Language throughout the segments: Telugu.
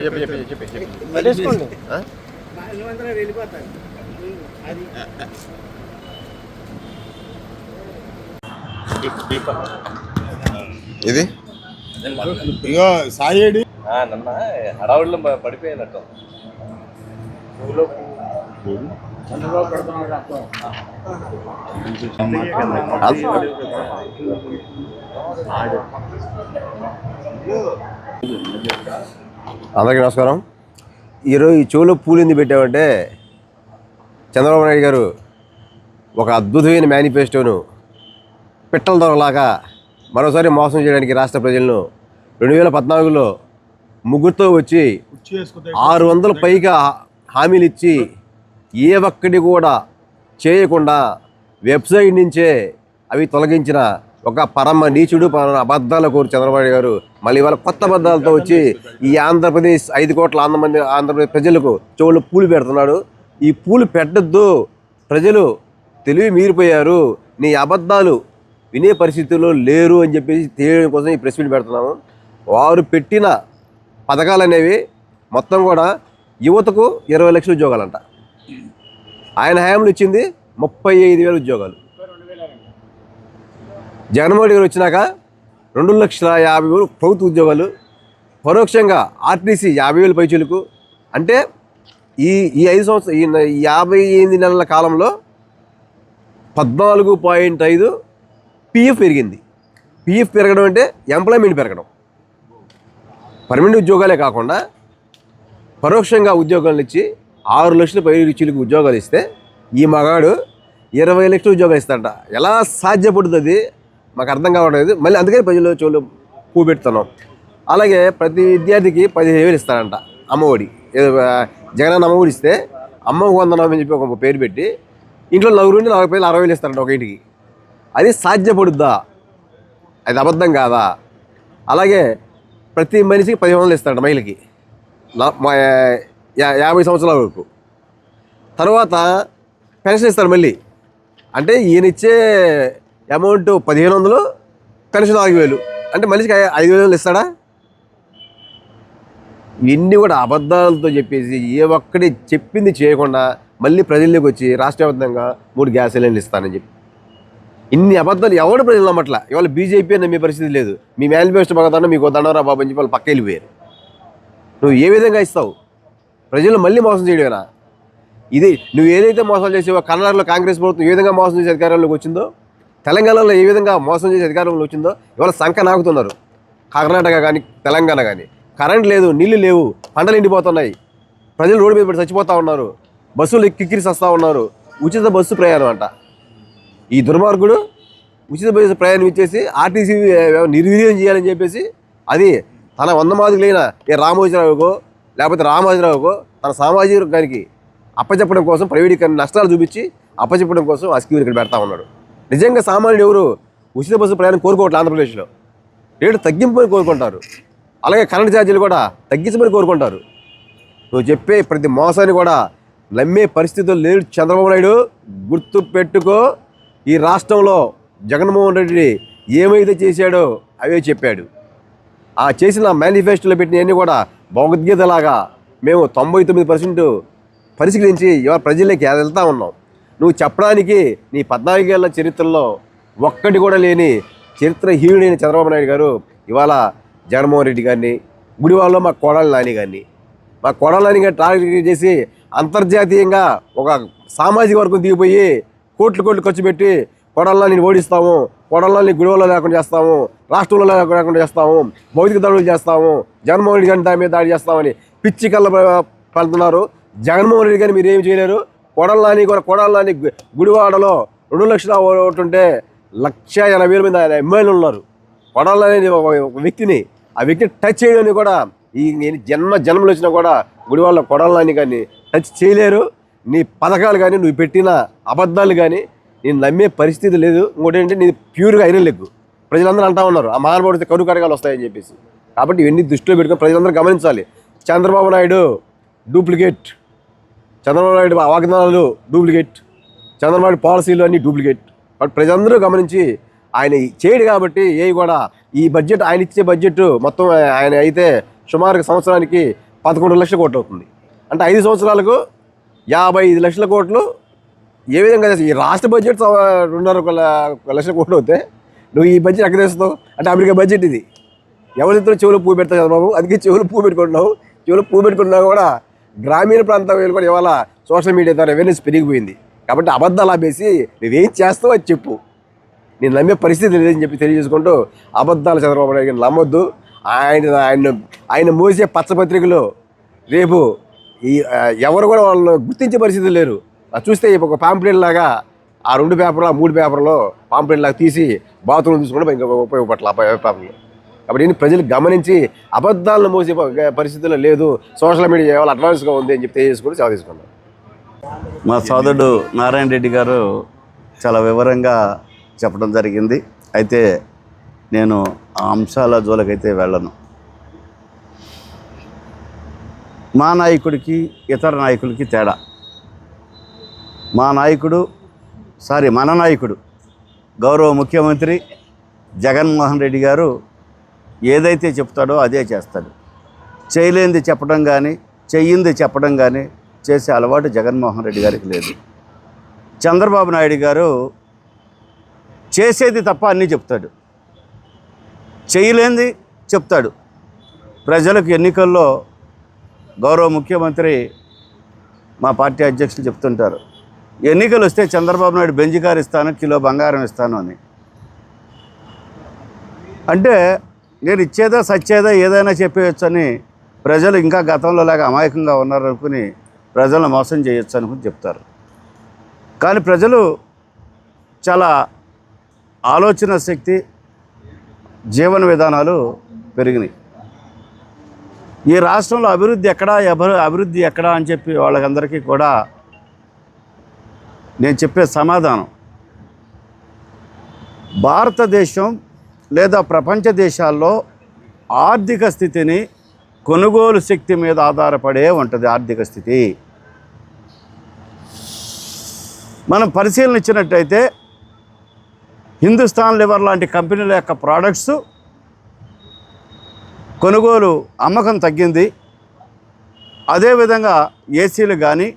ఇది ఇగో సాయేడి నన్న హడావుడిలో పడిపోయినట్టు అందరికీ నమస్కారం. ఈరోజు ఈ చెవులో పూలు ఎందుకు పెట్టామంటే చంద్రబాబు నాయుడు గారు ఒక అద్భుతమైన మేనిఫెస్టోను పిట్టల దొరలాగా మరోసారి మోసం చేయడానికి రాష్ట్ర ప్రజలను 2014లో ముగ్గురుతో వచ్చి 600 పైగా హామీలు ఇచ్చి ఏ ఒక్కటి కూడా చేయకుండా వెబ్సైట్ నుంచే అవి తొలగించిన ఒక పరమ నీచుడు అబద్ధాల కోరు చంద్రబాబు గారు మళ్ళీ ఇవాళ కొత్త అబద్ధాలతో వచ్చి ఈ ఆంధ్రప్రదేశ్ 5 కోట్ల ఆంధ్రప్రదేశ్ ప్రజలకు చెవులు పూలు పెడుతున్నాడు. ఈ పూలు పెట్టద్దు, ప్రజలు తెలివి మీరిపోయారు, నీ అబద్ధాలు వినే పరిస్థితుల్లో లేరు అని చెప్పేసి తెలియడం కోసం ఈ ప్రెస్ మీట్ పెడుతున్నాము. వారు పెట్టిన పథకాలు అనేవి మొత్తం కూడా యువతకు 20 లక్షల ఉద్యోగాలంట. ఆయన హయాంలో ఇచ్చింది 35,000 ఉద్యోగాలు. జగన్మోహన్ గారు వచ్చినాక 2,50,000 ప్రభుత్వ ఉద్యోగాలు, పరోక్షంగా ఆర్టీసీ 50,000 పైచీలకు. అంటే ఈ 5 సంవత్సరాలు ఈ 58 నెలల కాలంలో 14.5 పిఎఫ్ పెరిగింది. పిఎఫ్ పెరగడం అంటే ఎంప్లాయ్మెంట్ పెరగడం. పర్మనెంట్ ఉద్యోగాలే కాకుండా పరోక్షంగా ఉద్యోగాలు ఇచ్చి 6 లక్షల పైచీలకు ఉద్యోగాలు ఇస్తే ఈ మగాడు 20 లక్షల ఉద్యోగాలు ఇస్తాడంట. ఎలా సాధ్యపడుతుంది మాకు అర్థం కావట్లేదు. మళ్ళీ అందుకని ప్రజలు చెవులు పువ్వు పెడుతున్నాం. అలాగే ప్రతి విద్యార్థికి 15,000 ఇస్తాడంట అమ్మఒడి. జగనన్న అమ్మఒడి ఇస్తే అమ్మకు వందనం అని చెప్పి ఒక పేరు పెట్టి ఇంట్లో 4 నుండి 40 పేర్లు 60,000 ఇస్తారంట ఒక ఇంటికి. అది సాధ్యపడుద్దా? అది అబద్ధం కాదా? అలాగే ప్రతి మనిషికి 10,000 ఇస్తాడంట మహిళకి 50 సంవత్సరాల వరకు. తర్వాత పెన్షన్ ఇస్తాడు మళ్ళీ. అంటే ఈయన ఇచ్చే అమౌంట్ 1,500, పెన్షన్ 4,000. అంటే మనిషికి 5,000 ఇస్తాడా? ఇవన్నీ కూడా అబద్ధాలతో చెప్పేసి ఏ ఒక్కటి చెప్పింది చేయకుండా మళ్ళీ ప్రజల్లోకి వచ్చి రాష్ట్ర వ్యాప్తంగా 3 గ్యాస్ సిలిండర్లు ఇస్తానని చెప్పి ఇన్ని అబద్ధాలు ఎవడు ప్రజలు నమ్మట్ల. ఇవాళ బీజేపీ నమ్మే పరిస్థితి లేదు. మీ మేనిఫెస్టో పక్కన మీకు దండవరా బాబు అని చెప్పి వాళ్ళు పక్క వెళ్ళిపోయారు. నువ్వు ఏ విధంగా ఇస్తావు? ప్రజలు మళ్ళీ మోసం చేయడమేనా ఇది? నువ్వు ఏదైతే మోసం చేసావో కర్ణాటకలో కాంగ్రెస్ ప్రభుత్వం ఏ విధంగా మోసం చేసే అధికారంలోకి వచ్చిందో, తెలంగాణలో ఏ విధంగా మోసం చేసే అధికారంలో వచ్చిందో ఇవాళ సంఖ నాకుతున్నారు. కర్ణాటక కానీ తెలంగాణ కానీ కరెంట్ లేదు, నీళ్లు లేవు, పంటలు ఎండిపోతున్నాయి, ప్రజలు రోడ్డు మీద పడి చచ్చిపోతూ ఉన్నారు, బస్సులు కిక్కిరిసి వస్తూ ఉన్నారు. ఉచిత బస్సు ప్రయాణం అంట. ఈ దుర్మార్గుడు ఉచిత బస్సు ప్రయాణం ఇచ్చేసి ఆర్టీసీ నిర్వీర్యం చేయాలని చెప్పేసి అది తన 100 మాదిరిలైన రామోజీరావుకో లేకపోతే రామోజీరావుకో తన సామాజిక వర్గానికి అప్పచెప్పడం కోసం ప్రైవేటీకరణ నష్టాలు చూపించి అప్పచెప్పడం కోసం ఆ స్కీమ్ ఇక్కడ పెడతా ఉన్నాడు. నిజంగా సామాన్యుడు ఎవరు ఉచిత బస్సు ప్రయాణం కోరుకోవట్లేదు. ఆంధ్రప్రదేశ్లో రేటు తగ్గింపని కోరుకుంటారు. అలాగే కరెంట్ ఛార్జీలు కూడా తగ్గించమని కోరుకుంటారు. నువ్వు చెప్పే ప్రతి మోసాన్ని కూడా నమ్మే పరిస్థితులు లేడు చంద్రబాబు నాయుడు. గుర్తు పెట్టుకో, ఈ రాష్ట్రంలో జగన్మోహన్ రెడ్డి ఏమైతే చేశాడో అవే చెప్పాడు. ఆ చేసిన మేనిఫెస్టోలో పెట్టినవన్నీ కూడా భగవద్గీతలాగా మేము 99% పరిశీలించి ఇవాళ ప్రజల్లోకి వెళ్తూ ఉన్నాం. నువ్వు చెప్పడానికి నీ 14 ఏళ్ల చరిత్రలో ఒక్కటి కూడా లేని చరిత్రహీనుడైన చంద్రబాబు నాయుడు గారు ఇవాళ జగన్మోహన్ రెడ్డి గారిని, గుడివాళ్ళలో మా కోడలి నాని గారిని టార్గెట్ చేసి అంతర్జాతీయంగా ఒక సామాజిక వర్గం దిగిపోయి కోట్లు ఖర్చు పెట్టి కొడాలని నేను ఓడిస్తాము, కొడాలని గుడివాళ్ళలో లేకుండా చేస్తాము, రాష్ట్రంలో లేకుండా చేస్తాము, భౌతిక దాడులు చేస్తాము, జగన్మోహన్ రెడ్డి గారిని దాని మీద దాడి చేస్తామని పిచ్చి కళ్ళ పెడుతున్నారు. జగన్మోహన్ రెడ్డి గారిని మీరు ఏమి చేయలేరు. కొడాలని గుడివాడలో 2 లక్షల ఓటు ఉంటే 180,000 మంది ఎమ్మెల్యేలు ఉన్నారు. కొడాలని ఒక వ్యక్తిని, ఆ వ్యక్తిని టచ్ చేయడానికి కూడా ఈ జన్మలు వచ్చినా కూడా గుడివాళ్ళ కొడాలని కానీ టచ్ చేయలేరు. నీ పథకాలు కానీ నువ్వు పెట్టిన అబద్ధాలు కానీ నేను నమ్మే పరిస్థితి లేదు. ఇంకోటి ఏంటంటే నీ ప్యూర్గా ఐరన్ లెగ్ ప్రజలందరూ అంటూ ఉన్నారు ఆ మహానుభావుడితే కరువు కరగాలు వస్తాయని చెప్పేసి. కాబట్టి ఇవన్నీ దృష్టిలో పెట్టుకొని ప్రజలందరూ గమనించాలి. చంద్రబాబు నాయుడు డూప్లికేట్, చంద్రబాబు నాయుడు వాగ్దానాలు డూప్లికేట్, చంద్రబాబు నాయుడు పాలసీలు అన్నీ డూప్లికేట్. బట్ ప్రజలందరూ గమనించి ఆయన చేయడు కాబట్టి ఏవి కూడా ఈ బడ్జెట్ ఆయన ఇచ్చే బడ్జెట్ మొత్తం ఆయన అయితే సుమారుగా సంవత్సరానికి 11 లక్షల కోట్లు అవుతుంది. అంటే 5 సంవత్సరాలకు 55 లక్షల కోట్లు ఏ విధంగా చేస్తావు? ఈ రాష్ట్ర బడ్జెట్ 2.5 లక్షల కోట్లు అవుతే నువ్వు ఈ బడ్జెట్ ఎక్కడ తెస్తావు? అంటే అమెరికా బడ్జెట్ ఇది. ఎవరితో చెవులు పువ్వు పెడతావు చంద్రబాబు, అందుకే చెవులు పువ్వు పెట్టుకుంటున్నావు. చెవులు పువ్వు పెట్టుకున్నా కూడా గ్రామీణ ప్రాంతం కూడా ఇవాళ సోషల్ మీడియా ద్వారా అవేర్నెస్ పెరిగిపోయింది. కాబట్టి అబద్ధాలు ఆపేసి నువ్వేం చేస్తావు అది చెప్పు. నేను నమ్మే పరిస్థితి లేదని చెప్పి తెలియజేసుకుంటూ, అబద్ధాలు చంద్రబాబు నాయుడు గారిని నమ్మొద్దు. ఆయన మోసే పచ్చపత్రికలు రేపు ఈ ఎవరు కూడా వాళ్ళని గుర్తించే పరిస్థితి లేరు. అది చూస్తే ఒక పాంప్లెట్ లాగా ఆ 2 పేపర్లు 3 పేపర్లో పాంప్లెట్ లాగా తీసి బాత్రూమ్ తీసుకుంటే ఇంకా ఉపయోగపడాలి ఆ పేపర్లు. కాబట్టి నేను ప్రజలు గమనించి అబద్ధాలను మోసే పరిస్థితుల్లో లేదు. సోషల్ మీడియా ఎవరు అడ్వాన్స్గా ఉంది అని చెప్పి తెలియజేసుకుంటూ సేవ తీసుకున్నాను. మా సోదరుడు నారాయణ రెడ్డి గారు చాలా వివరంగా చెప్పడం జరిగింది. అయితే నేను ఆ అంశాల జోలికైతే వెళ్ళను. మా నాయకుడికి ఇతర నాయకులకి తేడా. మన నాయకుడు గౌరవ ముఖ్యమంత్రి జగన్మోహన్ రెడ్డి గారు ఏదైతే చెప్తాడో అదే చేస్తాడు. చేయలేనిది చెప్పడం కానీ చెయ్యింది చెప్పడం కానీ చేసే అలవాటు జగన్మోహన్ రెడ్డి గారికి లేదు. చంద్రబాబు నాయుడు గారు చేసేది తప్ప అన్నీ చెప్తాడు, చేయలేనిది చెప్తాడు. ప్రజలకు ఎన్నికల్లో గౌరవ ముఖ్యమంత్రి మా పార్టీ అధ్యక్షులు చెప్తుంటారు, ఎన్నికలు వస్తే చంద్రబాబు నాయుడు బెంజ్ కారు ఇస్తాను, కిలో బంగారం ఇస్తాను అని. అంటే నేను ఇచ్చేదా సచ్చేదా ఏదైనా చెప్పేయచ్చు అని ప్రజలు ఇంకా గతంలో లాగా అమాయకంగా ఉన్నారనుకుని ప్రజలను మోసం చేయొచ్చు అనుకుని చెప్తారు. కానీ ప్రజలు చాలా ఆలోచన శక్తి, జీవన విధానాలు పెరిగినాయి. ఈ రాష్ట్రంలో అభివృద్ధి ఎక్కడా అని చెప్పి వాళ్ళకందరికీ కూడా నేను చెప్పే సమాధానం, భారతదేశం లేదా ప్రపంచ దేశాల్లో ఆర్థిక స్థితిని కొనుగోలు శక్తి మీద ఆధారపడే ఉంటుంది. ఆర్థిక స్థితి మనం పరిశీలన ఇచ్చినట్టయితే హిందుస్థాన్ లివర్ లాంటి కంపెనీల యొక్క ప్రోడక్ట్స్ కొనుగోలు అమ్మకం తగ్గింది. అదేవిధంగా ఏసీలు కానీ,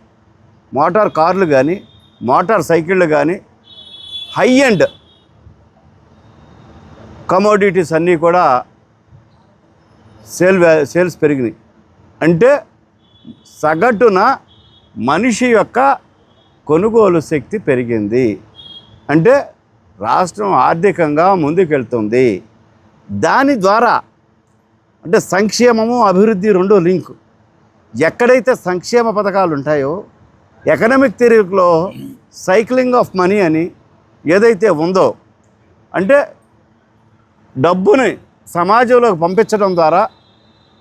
మోటార్ కార్లు కానీ, మోటార్ సైకిళ్ళు కానీ, హై ఎండ్ కమోడిటీస్ అన్నీ కూడా సేల్స్ పెరిగినాయి. అంటే సగటున మనిషి యొక్క కొనుగోలు శక్తి పెరిగింది. అంటే రాష్ట్రం ఆర్థికంగా ముందుకెళ్తుంది. దాని ద్వారా అంటే సంక్షేమము అభివృద్ధి రెండు లింక్. ఎక్కడైతే సంక్షేమ పథకాలు ఉంటాయో, ఎకనామిక్ థియరీలో సైక్లింగ్ ఆఫ్ మనీ అని ఏదైతే ఉందో, అంటే డబ్బుని సమాజంలోకి పంపించడం ద్వారా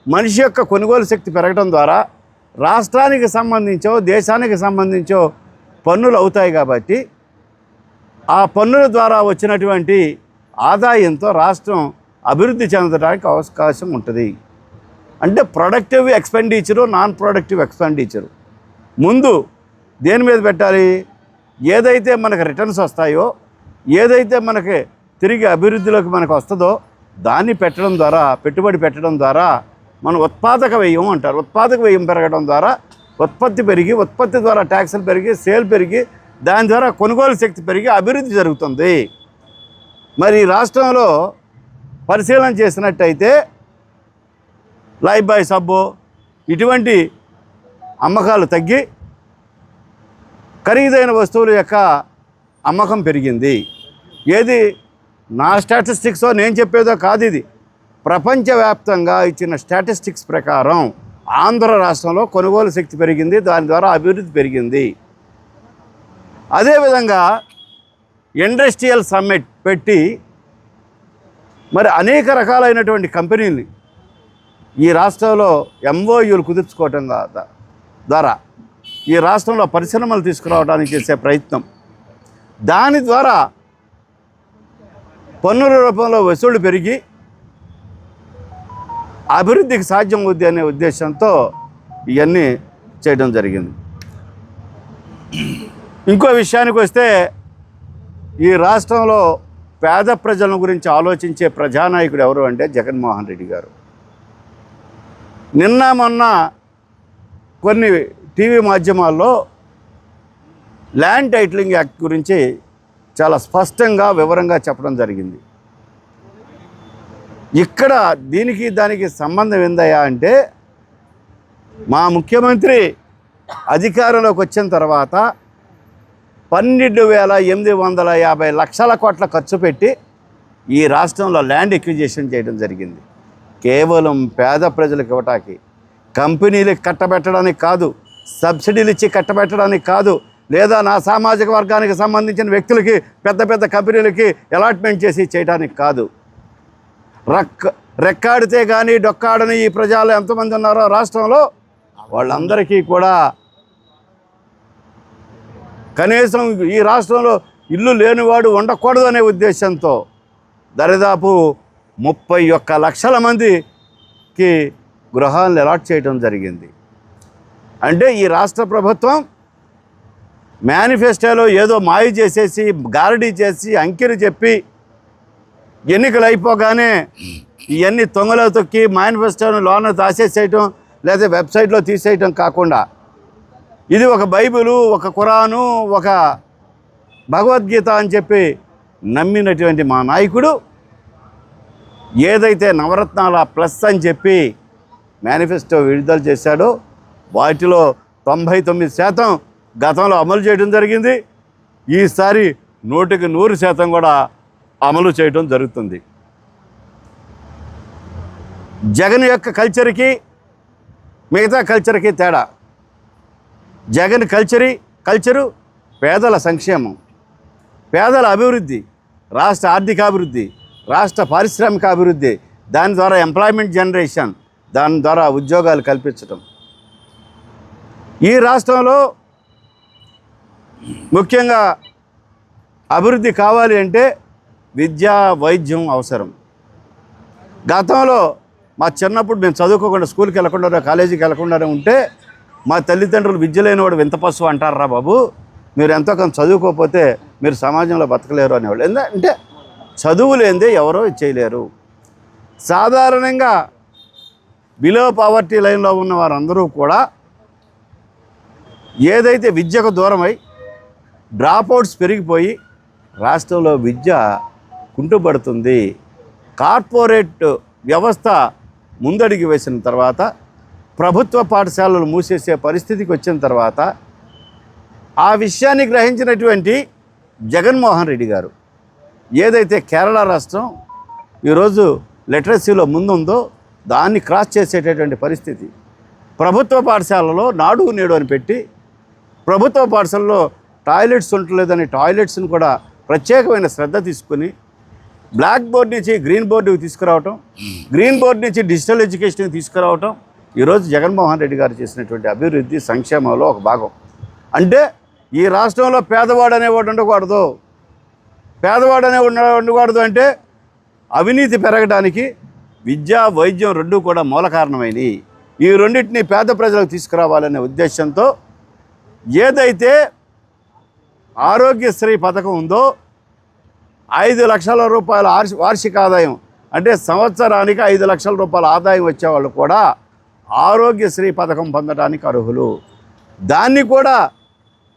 మనిషి యొక్క కొనుగోలు శక్తి పెరగడం ద్వారా రాష్ట్రానికి సంబంధించో దేశానికి సంబంధించో పన్నులు అవుతాయి. కాబట్టి ఆ పన్నుల ద్వారా వచ్చినటువంటి ఆదాయంతో రాష్ట్రం అభివృద్ధి చెందడానికి అవకాశం ఉంటుంది. అంటే productive expenditure, non productive expenditure ముందు దేని మీద పెట్టాలి? ఏదైతే మనకు రిటర్న్స్ వస్తాయో, ఏదైతే మనకి తిరిగి అభివృద్ధిలోకి మనకు వస్తుందో దాన్ని పెట్టడం ద్వారా, పెట్టుబడి పెట్టడం ద్వారా మనం ఉత్పాదక వ్యయం అంటారు. ఉత్పాదక వ్యయం పెరగడం ద్వారా ఉత్పత్తి పెరిగి, ఉత్పత్తి ద్వారా ట్యాక్సులు పెరిగి, సేల్ పెరిగి, దాని ద్వారా కొనుగోలు శక్తి పెరిగి అభివృద్ధి జరుగుతుంది. మరి రాష్ట్రంలో పరిశీలన చేసినట్టయితే లైఫ్ బాయ్ సబ్బు ఇటువంటి అమ్మకాలు తగ్గి ఖరీదైన వస్తువుల యొక్క అమ్మకం పెరిగింది. ఏది నా స్టాటిస్టిక్సో నేను చెప్పేదో కాదు, ఇది ప్రపంచవ్యాప్తంగా ఇచ్చిన స్టాటిస్టిక్స్ ప్రకారం ఆంధ్ర రాష్ట్రంలో కొనుగోలు శక్తి పెరిగింది, దాని ద్వారా అభివృద్ధి పెరిగింది. అదేవిధంగా ఇండస్ట్రియల్ సమ్మిట్ పెట్టి మరి అనేక రకాలైనటువంటి కంపెనీలు ఈ రాష్ట్రంలో ఎంఓయూలు కుదుర్చుకోవటం ద్వారా ఈ రాష్ట్రంలో పరిశ్రమలు తీసుకురావడానికి చేసే ప్రయత్నం, దాని ద్వారా పన్నుల రూపంలో వసూళ్లు పెరిగి అభివృద్ధికి సాధ్యం అవుద్ది అనే ఉద్దేశంతో ఇవన్నీ చేయడం జరిగింది. ఇంకో విషయానికి వస్తే, ఈ రాష్ట్రంలో పేద ప్రజల గురించి ఆలోచించే ప్రజానాయకుడు ఎవరు అంటే జగన్మోహన్ రెడ్డి గారు. నిన్న మొన్న కొన్ని టీవీ మాధ్యమాల్లో ల్యాండ్ టైటిలింగ్ యాక్ట్ గురించి చాలా స్పష్టంగా వివరంగా చెప్పడం జరిగింది. ఇక్కడ దీనికి దానికి సంబంధం ఏందయ్యా అంటే, మా ముఖ్యమంత్రి అధికారంలోకి వచ్చిన తర్వాత 12,850 లక్షల కోట్ల ఖర్చు పెట్టి ఈ రాష్ట్రంలో ల్యాండ్ ఎక్విజిషన్ చేయడం జరిగింది. కేవలం పేద ప్రజలకు ఇవ్వటానికి, కంపెనీలకు కట్టబెట్టడానికి కాదు, సబ్సిడీలు ఇచ్చి కట్టబెట్టడానికి కాదు, లేదా నా సామాజిక వర్గానికి సంబంధించిన వ్యక్తులకి పెద్ద పెద్ద కంపెనీలకి అలాట్మెంట్ చేసి చేయడానికి కాదు. రెక్కాడితే కానీ డొక్కాడని ఈ ప్రజలు ఎంతమంది ఉన్నారో రాష్ట్రంలో వాళ్ళందరికీ కూడా కనీసం ఈ రాష్ట్రంలో ఇల్లు లేనివాడు ఉండకూడదు అనే ఉద్దేశంతో దరిదాపు 31 లక్షల మందికి గృహాలను అలాట్ చేయడం జరిగింది. అంటే ఈ రాష్ట్ర ప్రభుత్వం మేనిఫెస్టోలో ఏదో మాయ చేసేసి, గారడీ చేసి, అంకెలు చెప్పి ఎన్నికలు అయిపోగానే ఇవన్నీ తొంగలో తొక్కి మేనిఫెస్టోను లోన దాచేసేయటం లేదా వెబ్సైట్లో తీసేయటం కాకుండా, ఇది ఒక బైబిలు, ఒక ఖురాను, ఒక భగవద్గీత అని చెప్పి నమ్మినటువంటి మా నాయకుడు ఏదైతే నవరత్నాల ప్లస్ అని చెప్పి మేనిఫెస్టో విడుదల చేశాడో వాటిలో 99% గతంలో అమలు చేయడం జరిగింది. ఈసారి 100% కూడా అమలు చేయడం జరుగుతుంది. జగన్ యొక్క కల్చర్కి మిగతా కల్చర్కి తేడా. జగన్ కల్చరు పేదల సంక్షేమం, పేదల అభివృద్ధి, రాష్ట్ర ఆర్థికాభివృద్ధి, రాష్ట్ర పారిశ్రామిక అభివృద్ధి, దాని ద్వారా ఎంప్లాయ్మెంట్ జనరేషన్, దాని ద్వారా ఉద్యోగాలు కల్పించడం. ఈ రాష్ట్రంలో ముఖ్యంగా అభివృద్ధి కావాలి అంటే విద్యా వైద్యం అవసరం. గతంలో మా చిన్నప్పుడు మేము చదువుకోకుండా, స్కూల్కి వెళ్ళకుండా, కాలేజీకి వెళ్ళకుండానే ఉంటే మా తల్లిదండ్రులు విద్య లేనివాడు వింత పశువు అంటారా బాబు, మీరు ఎంతో కొంత చదువుకోకపోతే మీరు సమాజంలో బతకలేరు అనేవాళ్ళు. ఎందుకంటే చదువు లేనిదే ఎవరో చేయలేరు. సాధారణంగా బిలో పావర్టీ లైన్లో ఉన్న వారందరూ కూడా ఏదైతే విద్యకు దూరమై డ్రాప్అవుట్స్ పెరిగిపోయి రాష్ట్రంలో విద్య కుంటుపడుతుంది. కార్పొరేట్ వ్యవస్థ ముందడుగు వేసిన తర్వాత, ప్రభుత్వ పాఠశాలలు మూసేసే పరిస్థితికి వచ్చిన తర్వాత ఆ విషయాన్ని గ్రహించినటువంటి జగన్మోహన్ రెడ్డి గారు ఏదైతే కేరళ రాష్ట్రం ఈరోజు లిటరసీలో ముందుందో దాన్ని క్రాస్ చేసేటటువంటి పరిస్థితి. ప్రభుత్వ పాఠశాలలో నాడు నేడు అని పెట్టి ప్రభుత్వ పాఠశాలలో టాయిలెట్స్ ఉండలేదని టాయిలెట్స్ని కూడా ప్రత్యేకమైన శ్రద్ధ తీసుకుని బ్లాక్ బోర్డ్ నుంచి గ్రీన్ బోర్డుకి తీసుకురావటం, గ్రీన్ బోర్డు నుంచి డిజిటల్ ఎడ్యుకేషన్కి తీసుకురావటం ఈరోజు జగన్మోహన్ రెడ్డి గారు చేసినటువంటి అభివృద్ధి సంక్షేమంలో ఒక భాగం. అంటే ఈ రాష్ట్రంలో పేదవాడు అనేవాడు ఉండకూడదు. పేదవాడు అనేవాడు ఉండకూడదు అంటే అవినీతి పెరగడానికి విద్య, వైద్యం రెండూ కూడా మూల కారణమైనవి. ఈ రెండింటినీ పేద ప్రజలకు తీసుకురావాలనే ఉద్దేశంతో ఏదైతే ఆరోగ్యశ్రీ పథకం ఉందో 5 లక్షల రూపాయల వార్షిక ఆదాయం, అంటే సంవత్సరానికి 5 లక్షల రూపాయల ఆదాయం వచ్చేవాళ్ళు కూడా ఆరోగ్యశ్రీ పథకం పొందడానికి అర్హులు. దాన్ని కూడా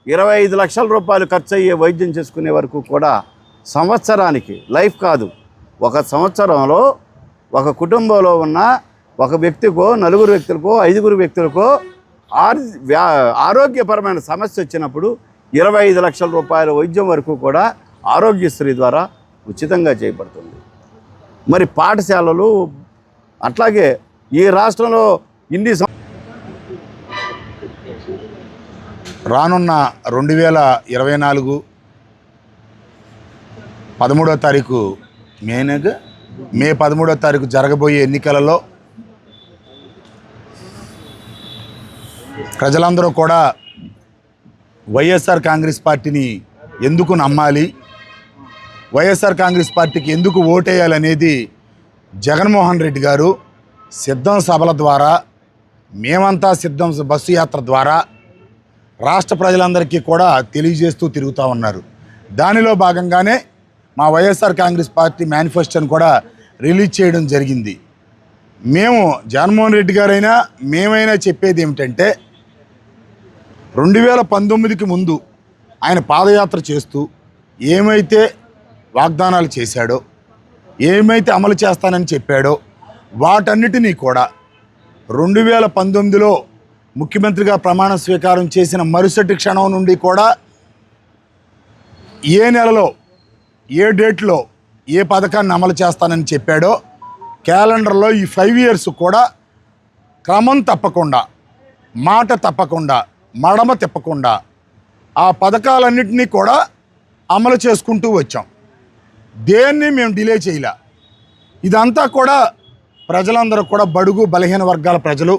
25 లక్షల రూపాయలు ఖర్చు అయ్యే వైద్యం చేసుకునే వరకు కూడా సంవత్సరానికి, లైఫ్ కాదు, ఒక సంవత్సరంలో ఒక కుటుంబంలో ఉన్న ఒక వ్యక్తికో, 4 వ్యక్తులకో, 5 వ్యక్తులకో ఆరోగ్యపరమైన సమస్య వచ్చినప్పుడు 25 లక్షల రూపాయల వైద్యం వరకు కూడా ఆరోగ్యశ్రీ ద్వారా ఉచితంగా చేయబడుతుంది. మరి పాఠశాలలు అట్లాగే ఈ రాష్ట్రంలో రానున్న 2024 13వ తారీఖు మే 13వ తారీఖు జరగబోయే ఎన్నికలలో ప్రజలందరూ కూడా వైఎస్ఆర్ కాంగ్రెస్ పార్టీని ఎందుకు నమ్మాలి, వైఎస్ఆర్ కాంగ్రెస్ పార్టీకి ఎందుకు ఓటేయాలనేది జగన్మోహన్ రెడ్డి గారు సిద్ధం సభల ద్వారా, మేమంతా సిద్ధం బస్సు యాత్ర ద్వారా రాష్ట్ర ప్రజలందరికీ కూడా తెలియజేస్తూ తిరుగుతూ ఉన్నారు. దానిలో భాగంగానే మా వైఎస్ఆర్ కాంగ్రెస్ పార్టీ మేనిఫెస్టోని కూడా రిలీజ్ చేయడం జరిగింది. మేము జగన్మోహన్ రెడ్డి గారైనా మేమైనా చెప్పేది ఏమిటంటే, 2019కి ముందు ఆయన పాదయాత్ర చేస్తూ ఏమైతే వాగ్దానాలు చేశాడో, ఏమైతే అమలు చేస్తానని చెప్పాడో వాటన్నిటినీ కూడా 2019లో ముఖ్యమంత్రిగా ప్రమాణ స్వీకారం చేసిన మరుసటి క్షణం నుండి కూడా ఏ నెలలో ఏ డేట్లో ఏ పథకాన్ని అమలు చేస్తానని చెప్పాడో క్యాలెండర్లో ఈ 5 ఇయర్స్ కూడా క్రమం తప్పకుండా, మాట తప్పకుండా, మడమ తిప్పకుండా ఆ పథకాలన్నింటినీ కూడా అమలు చేసుకుంటూ వచ్చాం. దేన్ని మేము డిలే చేయలే. ఇదంతా కూడా ప్రజలందరూ కూడా బడుగు బలహీన వర్గాల ప్రజలు,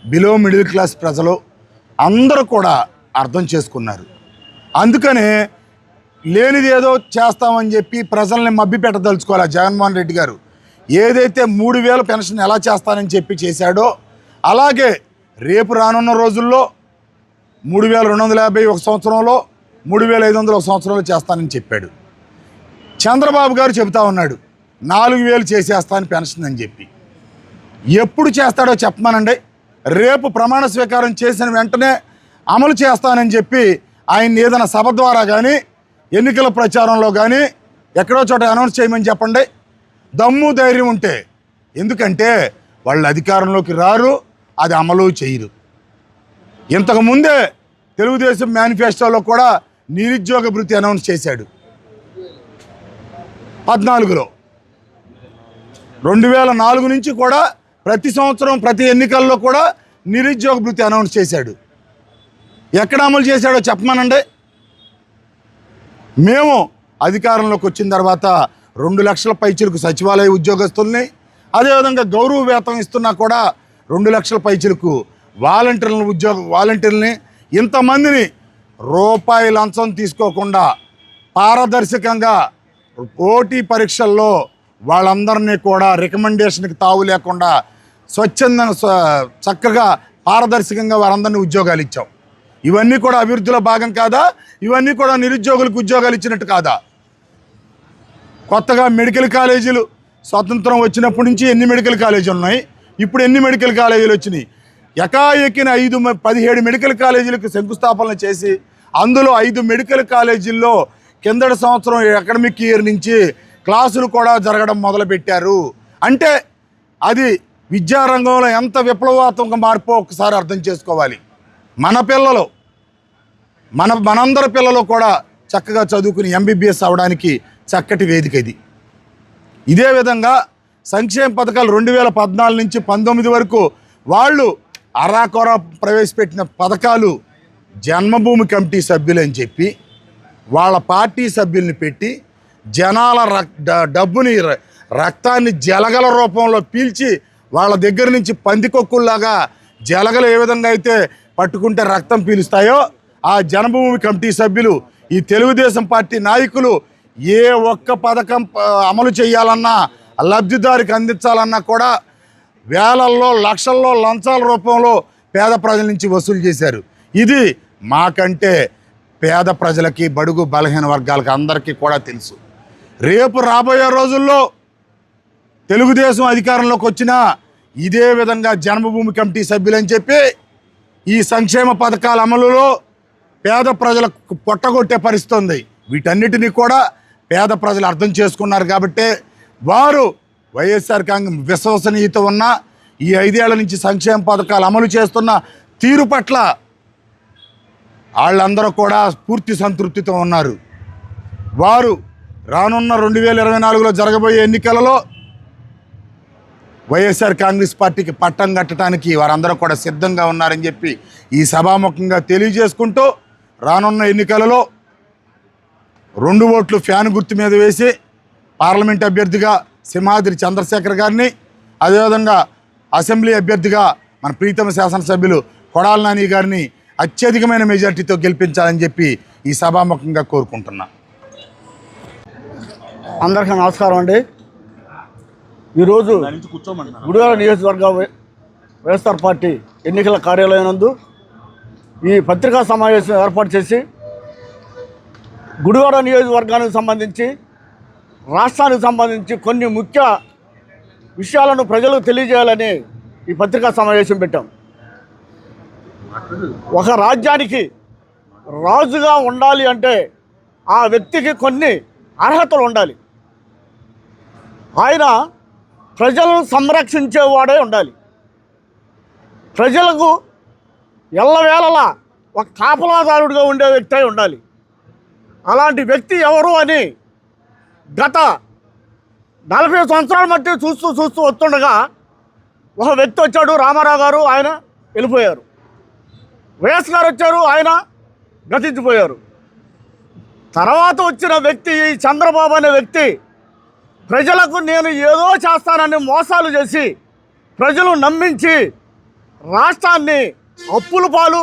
బిలో మిడిల్ క్లాస్ ప్రజలు అందరూ కూడా అర్థం చేసుకున్నారు. అందుకనే లేనిది ఏదో చేస్తామని చెప్పి ప్రజల్ని మభ్యపెట్టదలుచుకోవాలి. జగన్మోహన్ రెడ్డి గారు ఏదైతే 3000 పెన్షన్ ఎలా చేస్తానని చెప్పి చేశాడో అలాగే రేపు రానున్న రోజుల్లో 3250 ఒక సంవత్సరంలో, 3500 ఒక సంవత్సరంలో చేస్తానని చెప్పాడు. చంద్రబాబు గారు చెబుతా ఉన్నాడు 4000 చేసేస్తాను పెన్షన్ అని చెప్పి. ఎప్పుడు చేస్తాడో చెప్పమనండి. రేపు ప్రమాణ స్వీకారం చేసిన వెంటనే అమలు చేస్తానని చెప్పి ఆయన ఏదైనా సభ ద్వారా కానీ ఎన్నికల ప్రచారంలో కానీ ఎక్కడో చోట అనౌన్స్ చేయమని చెప్పండి. దమ్ము ధైర్యం ఉంటే. ఎందుకంటే వాళ్ళు అధికారంలోకి రారు, అది అమలు చేయరు. ఇంతకుముందే తెలుగుదేశం మేనిఫెస్టోలో కూడా నిరుద్యోగ భృతి అనౌన్స్ చేశాడు 14లో. 2004 నుంచి కూడా ప్రతి సంవత్సరం ప్రతి ఎన్నికల్లో కూడా నిరుద్యోగ భృతి అనౌన్స్ చేశాడు. ఎక్కడ అమలు చేశాడో చెప్పమనండి. మేము అధికారంలోకి వచ్చిన తర్వాత 2 లక్షల పైచిలకు సచివాలయ ఉద్యోగస్తుల్ని, అదేవిధంగా గౌరవ వేతనం ఇస్తున్నా కూడా 2 లక్షల పైచిలకు వాలంటీర్లని ఇంతమందిని రూపాయి లంచం తీసుకోకుండా పారదర్శకంగా పోటీ పరీక్షల్లో వాళ్ళందరినీ కూడా రికమెండేషన్కి తావు లేకుండా స్వచ్ఛందంగా చక్కగా పారదర్శకంగా వారందరినీ ఉద్యోగాలు ఇచ్చాం. ఇవన్నీ కూడా అభివృద్ధిలో భాగం కాదా? ఇవన్నీ కూడా నిరుద్యోగులకు ఉద్యోగాలు ఇచ్చినట్టు కాదా? కొత్తగా మెడికల్ కాలేజీలు స్వతంత్రం వచ్చినప్పటి నుంచి ఎన్ని మెడికల్ కాలేజీలు ఉన్నాయి, ఇప్పుడు ఎన్ని మెడికల్ కాలేజీలు వచ్చినాయి? ఎకాఎక్కిన 17 మెడికల్ కాలేజీలకు శంకుస్థాపన చేసి అందులో 5 మెడికల్ కాలేజీల్లో కిందటి సంవత్సరం అకాడమిక్ ఇయర్ నుంచి క్లాసులు కూడా జరగడం మొదలుపెట్టారు. అంటే అది విద్యారంగంలో ఎంత విప్లవాత్మక మార్పో ఒకసారి అర్థం చేసుకోవాలి. మన పిల్లలు మనందరి పిల్లలు కూడా చక్కగా చదువుకుని ఎంబీబీఎస్ అవ్వడానికి చక్కటి వేదిక ఇది. ఇదే విధంగా సంక్షేమ పథకాలు 2014 నుంచి 19 వరకు వాళ్ళు అరాకొర ప్రవేశపెట్టిన పథకాలు జన్మభూమి కమిటీ సభ్యులు అని చెప్పి వాళ్ళ పార్టీ సభ్యుల్ని పెట్టి జనాల డబ్బుని రక్తాన్ని జలగల రూపంలో పీల్చి వాళ్ళ దగ్గర నుంచి పందికొక్కుల్లాగా జలగలు ఏ విధంగా అయితే పట్టుకుంటే రక్తం పీలుస్తాయో ఆ జన్మభూమి కమిటీ సభ్యులు, ఈ తెలుగుదేశం పార్టీ నాయకులు ఏ ఒక్క పథకం అమలు చేయాలన్నా లబ్ధిదారికి అందించాలన్నా కూడా వేలల్లో లక్షల్లో లంచాల రూపంలో పేద ప్రజల నుంచి వసూలు చేశారు. ఇది మాకంటే పేద ప్రజలకి, బడుగు బలహీన వర్గాలకి అందరికీ కూడా తెలుసు. రేపు రాబోయే రోజుల్లో తెలుగుదేశం అధికారంలోకి వచ్చినా ఇదే విధంగా జన్మభూమి కమిటీ సభ్యులని చెప్పి ఈ సంక్షేమ పథకాల అమలులో పేద ప్రజలకు పొట్టగొట్టే పరిస్థితి ఉంది. వీటన్నిటినీ కూడా పేద ప్రజలు అర్థం చేసుకున్నారు కాబట్టి వారు వైఎస్ఆర్ కాంగ్రెస్ విశ్వసనీయత ఉన్న ఈ 5 ఏళ్ల నుంచి సంక్షేమ పథకాలు అమలు చేస్తున్న తీరు పట్ల వాళ్ళందరూ కూడా పూర్తి సంతృప్తితో ఉన్నారు. వారు రానున్న 2024లో జరగబోయే ఎన్నికలలో వైఎస్ఆర్ కాంగ్రెస్ పార్టీకి పట్టం కట్టడానికి వారందరూ కూడా సిద్ధంగా ఉన్నారని చెప్పి ఈ సభాముఖంగా తెలియజేసుకుంటూ రానున్న ఎన్నికలలో 2 ఓట్లు ఫ్యాన్ గుర్తు మీద వేసి పార్లమెంట్ అభ్యర్థిగా సింహాద్రి చంద్రశేఖర్ గారిని, అదేవిధంగా అసెంబ్లీ అభ్యర్థిగా మన ప్రీతమ శాసనసభ్యులు కొడాల నాని గారిని అత్యధికమైన మెజార్టీతో గెలిపించాలని చెప్పి ఈ సభాముఖంగా కోరుకుంటున్నా. అందరికీ నమస్కారం అండి. ఈరోజు గుడివాడ నియోజకవర్గ వైఎస్ఆర్ పార్టీ ఎన్నికల కార్యాలయం నందు ఈ పత్రికా సమావేశం ఏర్పాటు చేసి గుడివాడ నియోజకవర్గానికి సంబంధించి, రాష్ట్రానికి సంబంధించి కొన్ని ముఖ్య విషయాలను ప్రజలకు తెలియజేయాలని ఈ పత్రికా సమావేశం పెట్టాం. ఒక రాజ్యానికి రాజుగా ఉండాలి అంటే ఆ వ్యక్తికి కొన్ని అర్హతలు ఉండాలి. ఆయన ప్రజలను సంరక్షించేవాడే ఉండాలి. ప్రజలకు ఎల్లవేళలా ఒక కాపలాదారుడిగా ఉండే వ్యక్తి అయి ఉండాలి. అలాంటి వ్యక్తి ఎవరు అని గత 40 సంవత్సరాల మధ్య చూస్తూ వస్తుండగా ఒక వ్యక్తి వచ్చాడు, రామారావు గారు. ఆయన వెళ్ళిపోయారు. వైఎస్ గారు వచ్చారు, ఆయన గతించిపోయారు. తర్వాత వచ్చిన వ్యక్తి చంద్రబాబు అనే వ్యక్తి ప్రజలకు నేను ఏదో చేస్తానని మోసాలు చేసి ప్రజలు నమ్మించి రాష్ట్రాన్ని అప్పుల పాలు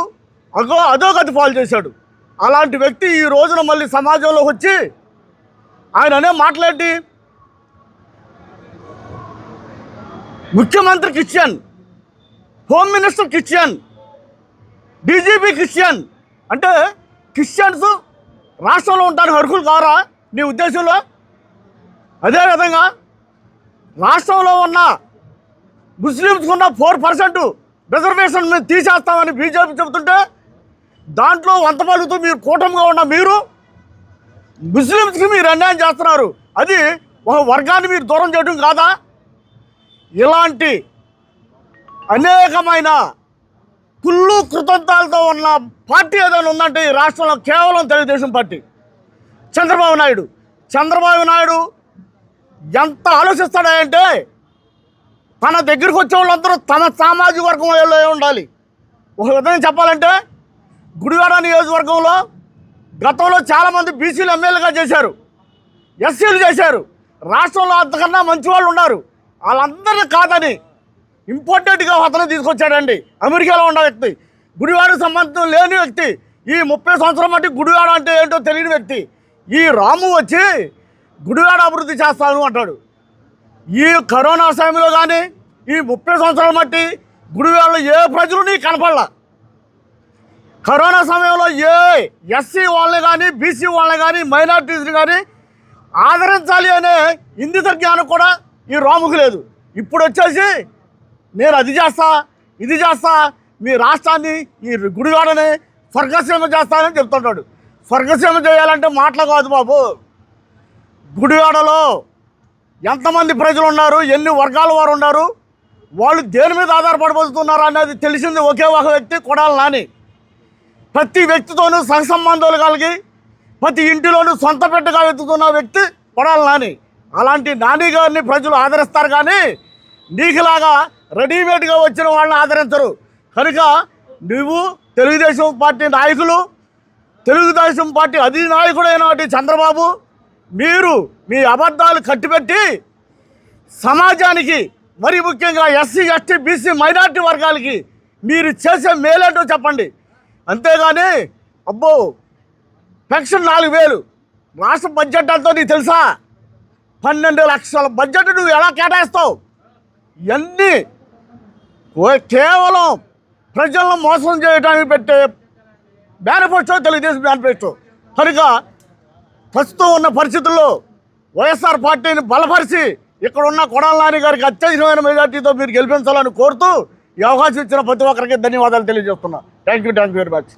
అధోగతి పాలు చేశాడు. అలాంటి వ్యక్తి ఈ రోజున మళ్ళీ సమాజంలోకి వచ్చి ఆయన అనే మాట్లాడి ముఖ్యమంత్రి Christian, home minister Christian, DGP Christian అంటే క్రిస్టియన్స్ రాష్ట్రంలో ఉంటానికి అర్హులు కారా నీ ఉద్దేశంలో? అదేవిధంగా రాష్ట్రంలో ఉన్న ముస్లిమ్స్కి ఉన్న 4% రిజర్వేషన్ మేము తీసేస్తామని బీజేపీ చెబుతుంటే దాంట్లో వంత పలుకుతూ మీరు కూటమిగా ఉన్న మీరు ముస్లిమ్స్కి మీరు అన్యాయం చేస్తున్నారు. అది ఒక వర్గాన్ని మీరు దూరం చేయడం కాదా? ఇలాంటి అనేకమైన కుళ్ళు కృతంతాలతో ఉన్న పార్టీ ఏదైనా ఉందంటే ఈ రాష్ట్రంలో కేవలం తెలుగుదేశం పార్టీ. చంద్రబాబు నాయుడు ఎంత ఆలోచిస్తాడంటే తన దగ్గరికి వచ్చే వాళ్ళందరూ తన సామాజిక వర్గం వాళ్ళే ఉండాలి. ఒక విధంగా చెప్పాలంటే గుడివాడ నియోజకవర్గంలో గతంలో చాలామంది బీసీలు ఎమ్మెల్యేగా చేశారు, ఎస్సీలు చేశారు. రాష్ట్రంలో అంతకన్నా మంచి వాళ్ళు ఉన్నారు. వాళ్ళందరినీ కాదని ఇంపార్టెంట్గా అతను తీసుకొచ్చాడండి. అమెరికాలో ఉన్న వ్యక్తి, గుడివాడకు సంబంధం లేని వ్యక్తి, ఈ 30 సంవత్సరం బట్టి గుడివాడ అంటే ఏంటో తెలియని వ్యక్తి ఈ రాము వచ్చి గుడివాడ అభివృద్ధి చేస్తాను అంటాడు. ఈ కరోనా సమయంలో కానీ ఈ 30 సంవత్సరాల బట్టి గుడివాడలో ఏ ప్రజలు కనపడలా. కరోనా సమయంలో ఏ ఎస్సీ వాళ్ళని కానీ బీసీ వాళ్ళని కానీ మైనార్టీస్ని కానీ ఆదరించాలి అనే ఇంగిత జ్ఞానం కూడా ఈ రాముకు లేదు. ఇప్పుడు వచ్చేసి నేను అది చేస్తా ఇది చేస్తా, మీ రాష్ట్రాన్ని ఈ గుడివాడని స్వర్గసీమ చేస్తానని చెప్తుంటాడు. స్వర్గసీమ చేయాలంటే మాటలు కాదు బాబు. గుడివాడలో ఎంతమంది ప్రజలు ఉన్నారు, ఎన్ని వర్గాల వారు ఉన్నారు, వాళ్ళు దేని మీద ఆధారపడి బతుకుతున్నారు అనేది తెలిసింది ఒకే ఒక వ్యక్తి, కొడాలి నాని. ప్రతి వ్యక్తితోనూ సహసంబంధాలు కలిగి ప్రతి ఇంటిలోనూ సొంత పెట్టగా వెతుకుతున్న వ్యక్తి కొడాలి నాని. అలాంటి నాని గారిని ప్రజలు ఆదరిస్తారు కానీ నీకులాగా రెడీమేడ్గా వచ్చిన వాళ్ళని ఆదరించరు. కనుక నువ్వు తెలుగుదేశం పార్టీ నాయకులు, తెలుగుదేశం పార్టీ అధినాయకుడైన చంద్రబాబు, మీరు మీ అబద్ధాలు కట్టిపెట్టి సమాజానికి మరి ముఖ్యంగా ఎస్సీ ఎస్టీ బీసీ మైనార్టీ వర్గాలకి మీరు చేసే మేలేంటో చెప్పండి. అంతేగాని అబ్బో పెన్షన్ 4000 రాష్ట్ర బడ్జెట్ అంతా నీకు తెలుసా? 12 లక్షల బడ్జెట్ నువ్వు ఎలా కేటాయిస్తావు? ఇవన్నీ కేవలం ప్రజలను మోసం చేయడానికి పెట్టే మేనిఫెస్టో తెలుగుదేశం మేనిఫెస్టో. కనుక ప్రస్తుతం ఉన్న పరిస్థితుల్లో వైఎస్ఆర్ పార్టీని బలపరిచి ఇక్కడ ఉన్న కొడాలి నాని గారికి అత్యధికమైన మెజార్టీతో మీరు గెలిపించాలని కోరుతూ ఈ అవకాశం ఇచ్చిన ప్రతి ఒక్కరికి ధన్యవాదాలు తెలియజేస్తున్నా. Thank you very much.